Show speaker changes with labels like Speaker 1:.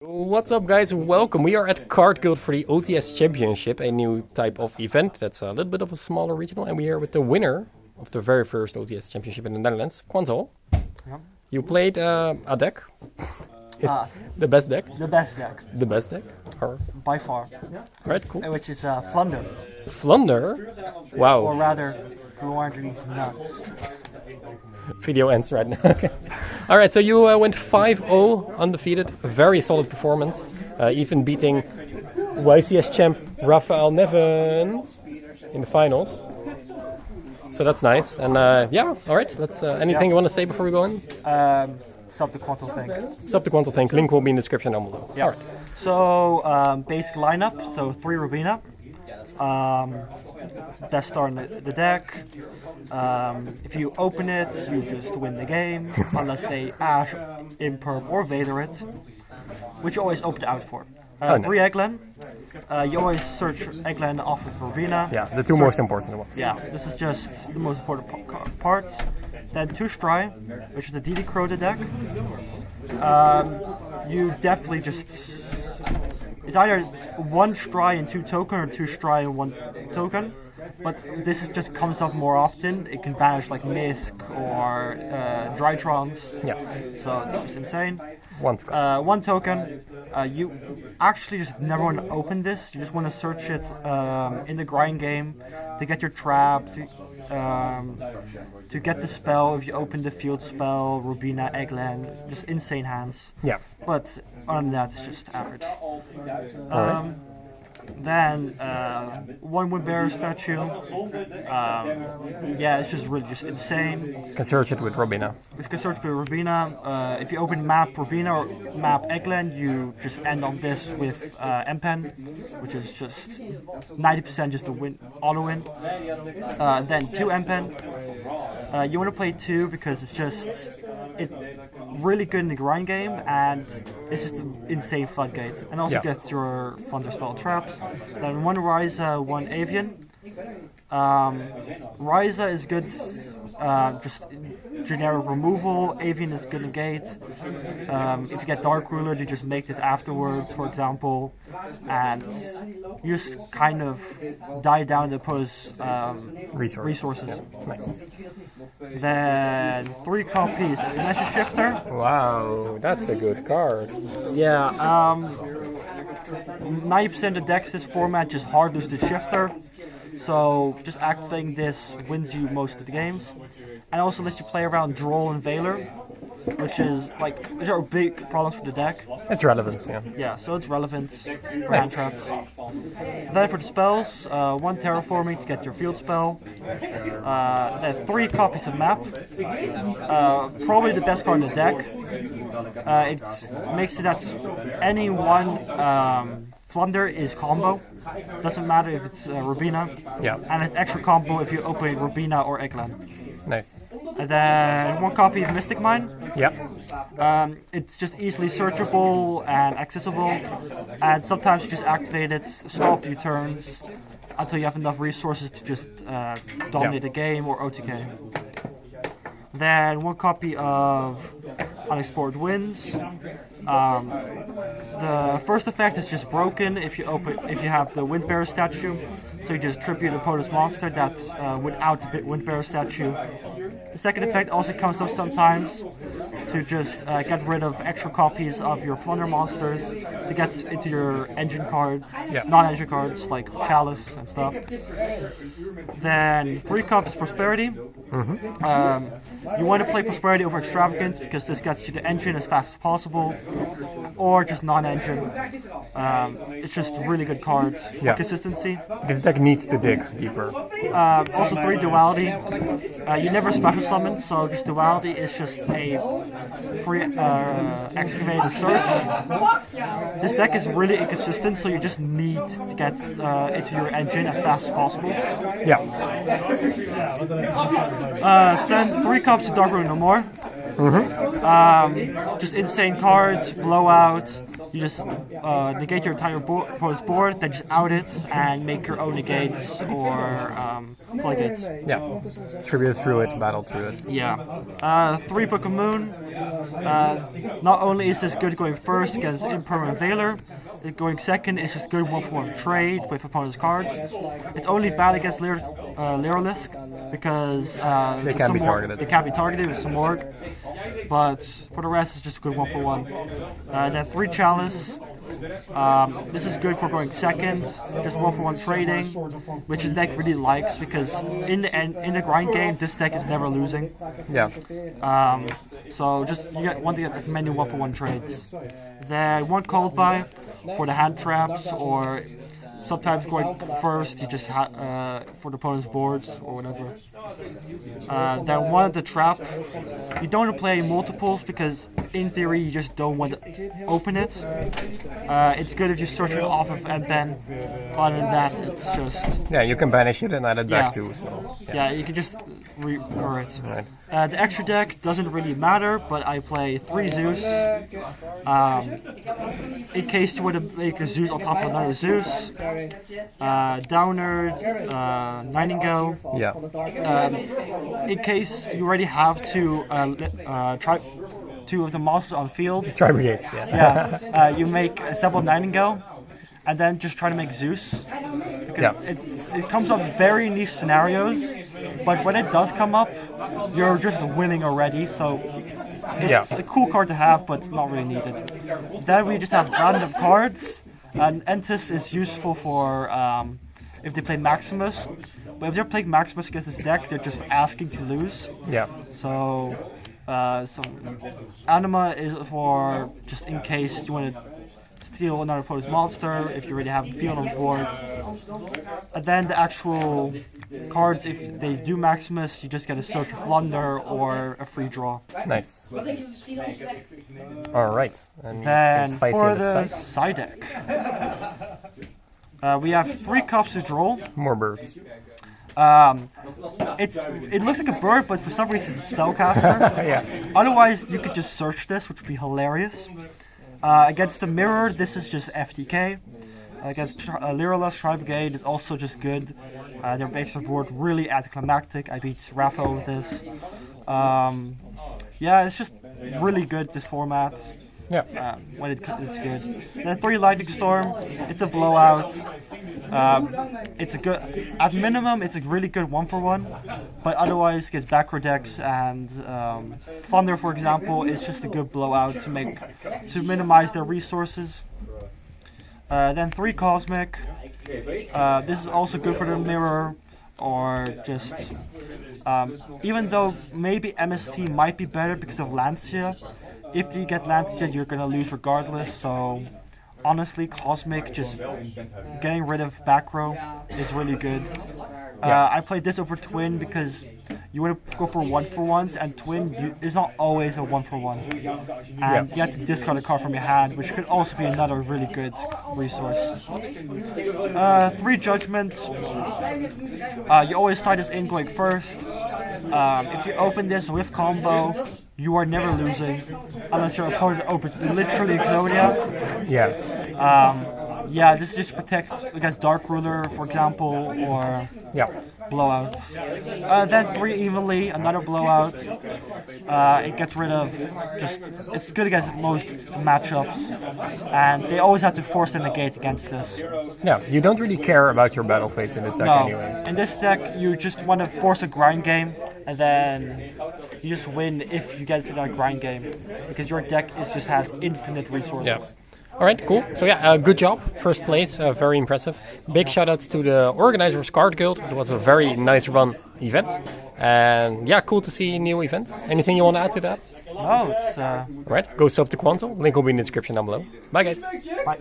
Speaker 1: What's up, guys? Welcome. We are at CardGuild for the OTS Championship, a new type of event that's a little bit of a smaller regional, and we're here with the winner of the very first OTS Championship in the Netherlands, Quantal.
Speaker 2: Yeah.
Speaker 1: You played a deck. The best deck?
Speaker 2: The best deck.
Speaker 1: The best deck? Or?
Speaker 2: By far.
Speaker 1: Right, cool.
Speaker 2: Which is Flunder.
Speaker 1: Flunder? Wow.
Speaker 2: Or rather, Floowandereeze nuts.
Speaker 1: Video ends right now. Okay. Alright, so you went 5-0 undefeated. A very solid performance. Even beating YCS champ Raphael Neven in the finals. So that's nice. And yeah, alright. Let's. Anything you want to say before we go in?
Speaker 2: Sub the Quantal thing.
Speaker 1: Sub the Quantal thing. Link will be in the description down below.
Speaker 2: Yeah.
Speaker 1: Alright.
Speaker 2: So basic lineup. So 3 Rubina. Best star in the deck. If you open it, you just win the game, unless they Ash, Imperm, or Vader it, which you always opt out for.
Speaker 1: Nice.
Speaker 2: 3 Egglen. You always search Egglen off of Rubina.
Speaker 1: Yeah, the two most important ones.
Speaker 2: Yeah, this is just the most important parts. Then 2 Stry, which is the DD Crota deck. You definitely just... It's either 1 Stry and 2 token or 2 Stry and 1 token. But this just comes up more often. It can banish like Misk or Drytrons.
Speaker 1: Yeah.
Speaker 2: So it's just insane.
Speaker 1: 1 token.
Speaker 2: 1 token. You actually just never want to open this. You just want to search it in the grind game to get your trap, to get the spell. If you open the field spell, Rubina, Eggland, just insane hands.
Speaker 1: Yeah.
Speaker 2: But other than that, it's just average.
Speaker 1: Alright.
Speaker 2: Then 1 Woodbearer statue. Yeah, it's just really just insane.
Speaker 1: Can search it with Robina.
Speaker 2: You can search with Rubina. If you open map Rubina or map Eggland, you just end on this with M-Pen, which is just 90% just a win, auto win. Then 2 M-Pen. You want to play 2 because it's really good in the grind game, and it's just an insane floodgate, and also gets your Thunder spell traps. Then 1 Ryza, 1 Avian. Ryza is good, just generic removal. Avian is good negate. If you get Dark Ruler, you just make this afterwards, for example, and you just kind of die down the opponent's resources.
Speaker 1: Yeah. Nice.
Speaker 2: Then 3 copies of Dimension Shifter.
Speaker 1: Wow, that's a good card.
Speaker 2: Yeah, 90% of decks this format just hard lose the Shifter. So just activating this wins you most of the games, and also lets you play around Droll and Veiler, which are big problems for the deck.
Speaker 1: It's relevant, yeah.
Speaker 2: Yeah, so it's relevant for hand traps. Then for the spells, 1 Terraforming to get your field spell. Then 3 copies of map. Probably the best card in the deck. It makes it that any one Flunder is combo. Doesn't matter if it's Rubina.
Speaker 1: Yeah.
Speaker 2: And it's extra combo if you open Rubina or Eggland.
Speaker 1: Nice.
Speaker 2: And then 1 copy of Mystic Mine.
Speaker 1: Yeah.
Speaker 2: It's just easily searchable and accessible. And sometimes you just activate it, stall a few turns until you have enough resources to just dominate the game or OTK. Then 1 copy of Unexplored Winds. The first effect is just broken if you have the Windbearer statue, so you just tribute opponent's monster that's without the Windbearer statue. The second effect also comes up sometimes to just get rid of extra copies of your Flunder monsters to get into your engine cards, non-engine cards like Chalice and stuff. Then 3 copies Prosperity. You want to play Prosperity over Extravagance because this gets you the engine as fast as possible, or just non-engine. It's just really good cards for consistency.
Speaker 1: This deck needs to dig deeper.
Speaker 2: Also 3 Duality. You never special summon, so just Duality is just a free excavator search. This deck is really inconsistent, so you just need to get into your engine as fast as possible.
Speaker 1: Yeah.
Speaker 2: Send 3 copies to Dark Ruin No More. Just insane cards, Blowout, you just negate your entire opponent's board, then just out it and make your own negates or floodgates.
Speaker 1: Yeah, tribute through it, battle through it.
Speaker 2: Yeah. 3 Book of Moon. Not only is this good going first against Impermanent Veiler, going second is just good 1-for-1 trade with opponent's cards. It's only bad against Lyrilisk because
Speaker 1: they can't be targeted.
Speaker 2: They can't be targeted with some org. But for the rest, it's just good 1-for-1. Then 3 Chalice. This is good for going second, just 1-for-1 trading, which his deck really likes because in the grind game, this deck is never losing.
Speaker 1: Yeah.
Speaker 2: So just want to get as many 1-for-1 trades. Then 1 Cold Buy for the hand traps, or sometimes going first, you just for the opponent's boards or whatever. Then 1 the trap. You don't want to play multiples because in theory you just don't want to open it. It's good if you search it off of N-Pen. Other than that, it's just...
Speaker 1: Yeah, you can banish it and add it back too. So
Speaker 2: yeah, you can just recur it.
Speaker 1: Right.
Speaker 2: The extra deck doesn't really matter, but I play 3 Zeus. In case you want to make a Zeus on top of another Zeus. Downers, Nightingale.
Speaker 1: Yeah.
Speaker 2: In case you already have to try 2 of the monsters on field.
Speaker 1: Try brigades,
Speaker 2: Yeah. You make a Assembled Nightingale, and then just try to make Zeus. Because it comes up very niche scenarios, but when it does come up, you're just winning already. So it's a cool card to have, but it's not really needed. Then we just have random cards. And Entis is useful for if they play Maximus, but if they're playing Maximus against this deck, they're just asking to lose.
Speaker 1: Yeah.
Speaker 2: So, Anima is for just in case you want to steal another opponent's monster, if you already have a field on the board. And then the actual cards, if they do Maximus, you just get a Search of Plunder or a free draw.
Speaker 1: Nice. Alright. And
Speaker 2: then for the side deck, we have 3 Cups to draw.
Speaker 1: More birds.
Speaker 2: It looks like a bird, but for some reason it's a spellcaster.
Speaker 1: Yeah.
Speaker 2: Otherwise, you could just search this, which would be hilarious. Against the Mirror, this is just FTK. Against Lyrilisk, Tri-Brigade is also just good. Their base board really anticlimactic. I beat Raphael with this. Yeah, it's just really good, this format.
Speaker 1: Yeah.
Speaker 2: When it is good. Then 3 Lightning Storm. It's a blowout. It's a good, at minimum, it's a really good 1-for-1, but otherwise it gets backward decks, and Thunder, for example, is just a good blowout to minimize their resources. Then 3 Cosmic. This is also good for the Mirror, or just even though maybe MST might be better because of Lancia. If you get Lancia, you're gonna lose regardless. So honestly, Cosmic, just getting rid of back row is really good. I played this over Twin because you want to go for 1-for-1s, and Twin is not always a 1-for-1. And you have to discard a card from your hand, which could also be another really good resource. 3 Judgment. You always side this in going first. If you open this with combo, you are never losing unless your opponent opens literally Exodia. Yeah, this just protects against Dark Ruler, for example, or blowouts. Then 3 Evenly, another blowout. It gets rid of it's good against most matchups, and they always have to force a negate against this.
Speaker 1: Yeah, you don't really care about your battle phase in this deck anyway.
Speaker 2: In this deck, you just want to force a grind game, and then you just win if you get into that grind game, because your deck just has infinite resources.
Speaker 1: Yeah. Alright, cool. So yeah, good job. First place, very impressive. Big shoutouts to the organizers, CardGuild. It was a very nice run event. And yeah, cool to see new events. Anything you want to add to that?
Speaker 2: No, it's...
Speaker 1: Alright, go sub to Quantal. Link will be in the description down below. Bye guys.
Speaker 2: Bye.